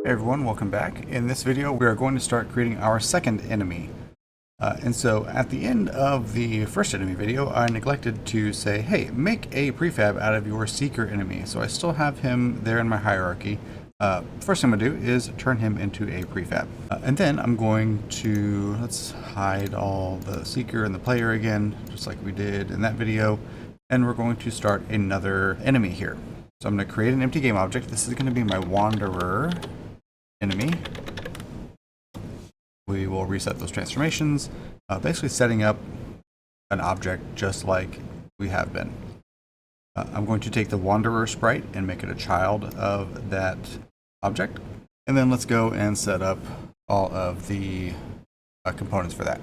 Hey everyone, welcome back. In this video, we are going to start creating our second enemy. And so at the end of the first enemy video, I neglected to say, hey, make a prefab out of your seeker enemy. So I still have him there in my hierarchy. First thing I'm going to do is turn him into a prefab. And then I'm going to, let's hide all the seeker and the player again, just like we did in that video. And we're going to start another enemy here. So I'm going to create an empty game object. This is going to be my wanderer enemy. We will reset those transformations, basically setting up an object just like we have been. I'm going to take the wanderer sprite and make it a child of that object. And then let's go and set up all of the components for that.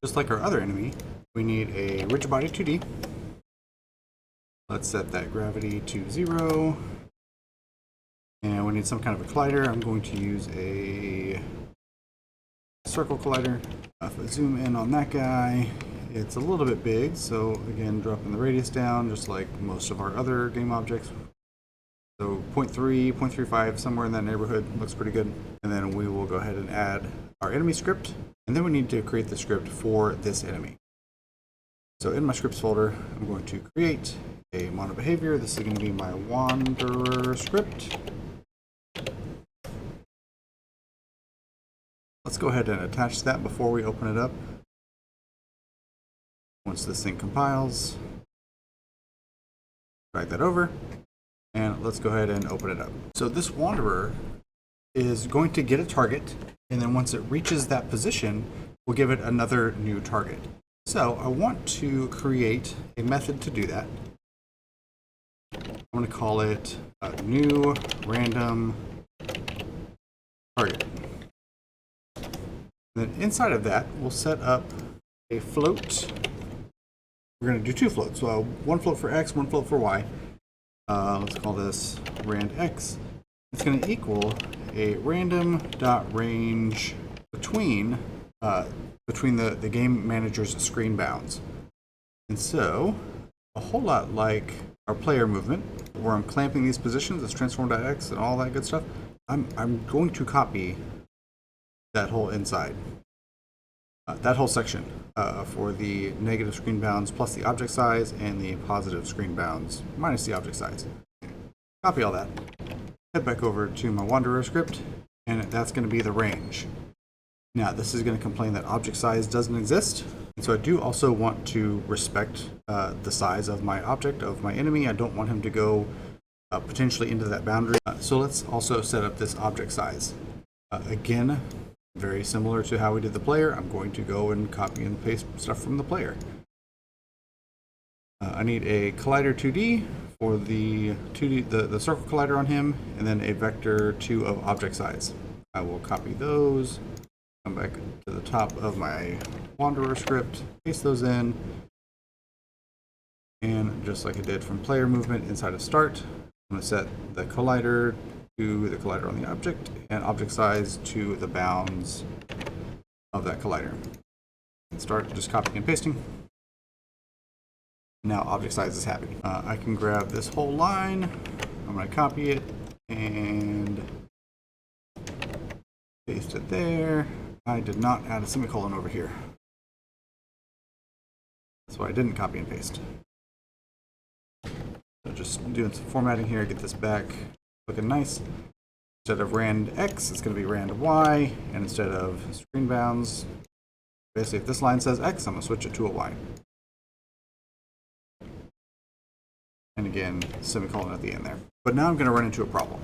Just like our other enemy, we need a rigid body 2D. Let's set that gravity to 0. And we need some kind of a collider. I'm going to use a circle collider. If I zoom in on that guy, it's a little bit big. So again, dropping the radius down, just like most of our other game objects. So 0.3, 0.35, somewhere in that neighborhood looks pretty good. And then we will go ahead and add our enemy script. And then we need to create the script for this enemy. So in my scripts folder, I'm going to create a mono behavior. This is going to be my wanderer script. Let's go ahead and attach that before we open it up. Once this thing compiles, drag that over, and let's go ahead and open it up. So this wanderer is going to get a target, and then once it reaches that position, we'll give it another new target. So I want to create a method to do that. I'm going to call it a new random target. Then inside of that, we'll set up a float. We're going to do two floats. So one float for X, one float for Y. Let's call this rand X. It's going to equal a random dot range between the game manager's screen bounds. And so a whole lot like our player movement, where I'm clamping these positions as transform.x and all that good stuff, I'm going to copy that whole inside, that whole section for the negative screen bounds plus the object size and the positive screen bounds minus the object size. Copy all that, head back over to my wanderer script, and that's going to be the range. Now this is going to complain that object size doesn't exist, and so I do also want to respect the size of my object, of my enemy. I don't want him to go potentially into that boundary. So let's also set up this object size. Again, very similar to how we did the player, I'm going to go and copy and paste stuff from the player. I need a collider 2D for the 2D, the circle collider on him, and then a vector 2 of object size. I will copy those, come back to the top of my wanderer script, paste those in, and just like I did from player movement inside of start, I'm going to set the collider to the collider on the object and object size to the bounds of that collider. And start just copying and pasting. Now object size is happy. I can grab this whole line, I'm going to copy it and paste it there. I did not add a semicolon over here. That's why I didn't copy and paste. So just doing some formatting here, get this back looking nice. Instead of rand X, it's going to be rand Y, and instead of screen bounds, basically if this line says X, I'm going to switch it to a Y. And again, semicolon at the end there. But now I'm going to run into a problem.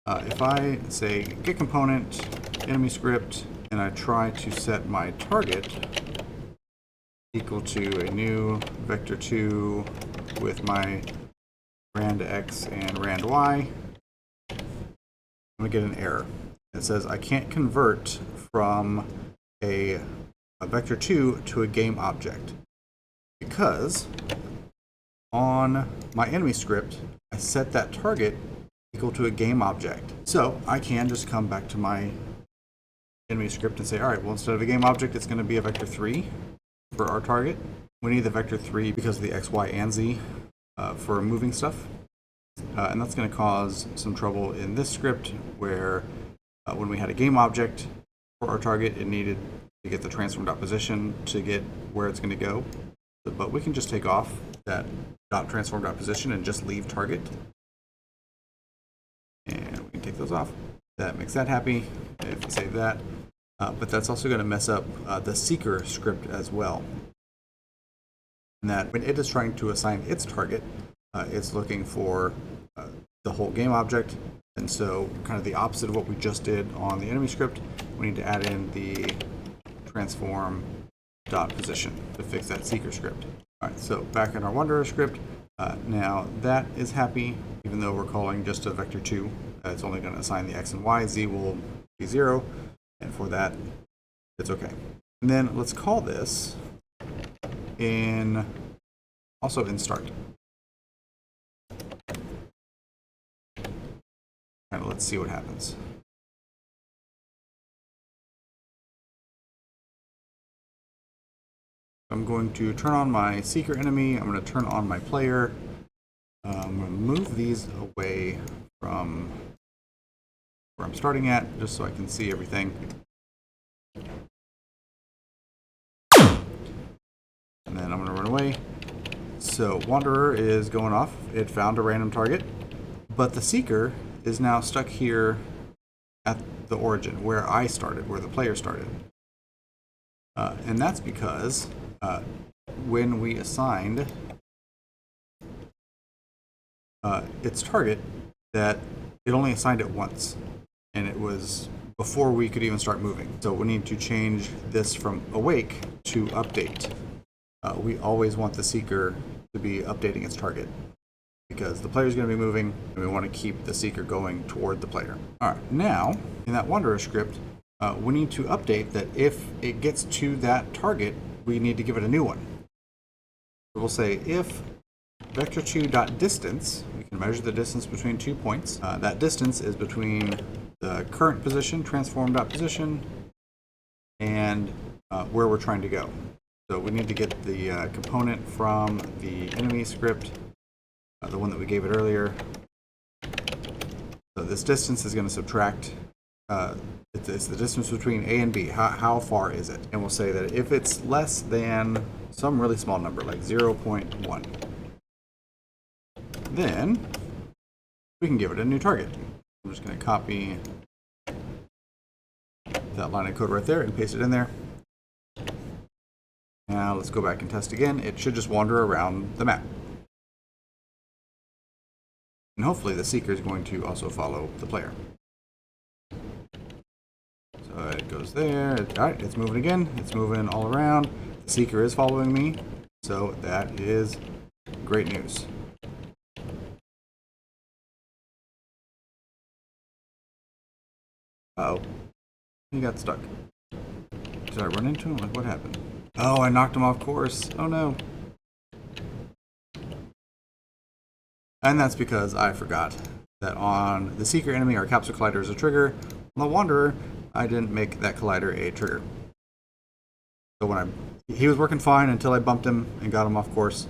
If I say get component, enemy script, and I try to set my target equal to a new vector 2 with my rand X and rand Y, I'm going to get an error. It says I can't convert from a vector 2 to a game object because on my enemy script, I set that target equal to a game object. So I can just come back to my enemy script and say, all right, well, instead of a game object, it's going to be a vector 3 for our target. We need the vector 3 because of the X, Y, and Z for moving stuff. And that's going to cause some trouble in this script where when we had a game object for our target, it needed to get the transform.position to get where it's going to go. But we can just take off that .transform.position and just leave target. And we can take those off. That makes that happy if we save that. But that's also going to mess up the seeker script as well. And that when it is trying to assign its target, it's looking for the whole game object. And so kind of the opposite of what we just did on the enemy script, we need to add in the transform.position to fix that seeker script. All right, so back in our Wanderer script, now that is happy, even though we're calling just a vector2. It's only going to assign the x and y. Z will be 0, and for that, it's okay. And then let's call this also in start. And let's see what happens. I'm going to turn on my seeker enemy. I'm going to turn on my player. I'm going to move these away from where I'm starting at, just so I can see everything. And then I'm going to run away. So Wanderer is going off. It found a random target, but the seeker is now stuck here at the origin, where I started, where the player started. And that's because when we assigned its target, that it only assigned it once, and it was before we could even start moving. So we need to change this from awake to update. We always want the seeker to be updating its target, because the player is going to be moving, and we want to keep the seeker going toward the player. All right, now in that Wanderer script, we need to update that if it gets to that target, we need to give it a new one. So we'll say if vector2.distance, we can measure the distance between 2 points. That distance is between the current position, transform.position, and where we're trying to go. So we need to get the component from the enemy script, the one that we gave it earlier. So this distance is going to subtract, it's the distance between A and B. How far is it? And we'll say that if it's less than some really small number, like 0.1, then we can give it a new target. I'm just going to copy that line of code right there and paste it in there. Now let's go back and test again. It should just wander around the map. And hopefully the seeker is going to also follow the player. So it goes there. All right, it's moving again. It's moving all around. The seeker is following me. So that is great news. Uh-oh. He got stuck. Did I run into him? Like, what happened? Oh, I knocked him off course. Oh no. And that's because I forgot that on the seeker enemy, our capsule collider is a trigger. On the Wanderer, I didn't make that collider a trigger. So when he was working fine until I bumped him and got him off course,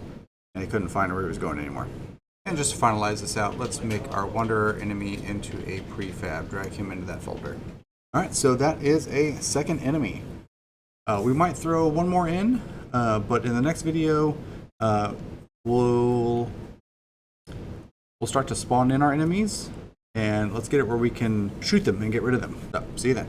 and he couldn't find where he was going anymore. And just to finalize this out, let's make our Wanderer enemy into a prefab. Drag him into that folder. All right, so that is a second enemy. We might throw one more in, but in the next video, we'll start to spawn in our enemies, and let's get it where we can shoot them and get rid of them. So, see you then.